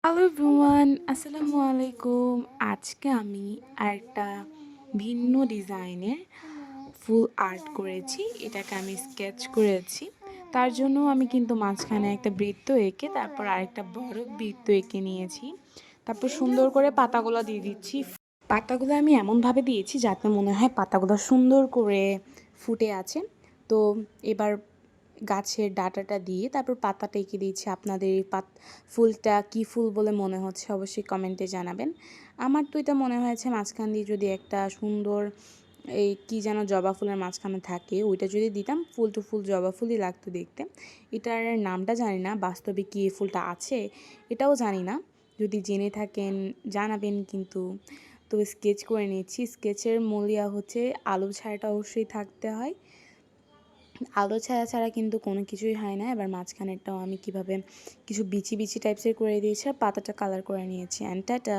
Hello everyone, আসসালামু আলাইকুম। আজকে আমি আরেকটা ভিন্ন ডিজাইনের ফুল আর্ট করেছি। এটাকে আমি স্কেচ করেছি। তার জন্য আমি কিন্তু মাঝখানে একটা বৃত্ত এঁকে তারপর আরেকটা বড় বৃত্ত এঁকে নিয়েছি। তারপর সুন্দর করে পাতাগুলো দিয়ে দিচ্ছি। পাতাগুলো আমি এমনভাবে দিয়েছি যাতে মনে হয় পাতাগুলো সুন্দর করে ফুটে আছে। তো এবার গাছের ডাঁটাটা দিয়ে তারপর পাতাটা এঁকে দিয়েছি। আপনাদের এই ফুলটা কী ফুল বলে মনে হচ্ছে অবশ্যই কমেন্টে জানাবেন। আমার তো এটা মনে হয়েছে মাঝখান দিয়ে যদি একটা সুন্দর এই কী যেন জবা ফুলের মাঝখানে থাকে ওইটা যদি দিতাম ফুল টু ফুল জবা ফুলই লাগতো দেখতে। এটার নামটা জানি না, বাস্তবে কি এই ফুলটা আছে এটাও জানি না। যদি জেনে থাকেন জানাবেন কিন্তু। তো স্কেচ করে নিচ্ছি। স্কেচের মূলিয়া হচ্ছে আলো ছায়াটা অবশ্যই থাকতে হয়। আলো ছায়া ছাড়া কিন্তু কোনো কিছুই হয় না। এবার মাঝখানেরটাও আমি কীভাবে কিছু বিচি বিচি টাইপসের করে দিয়েছি আর পাতাটা কালার করে নিয়েছি। And tata.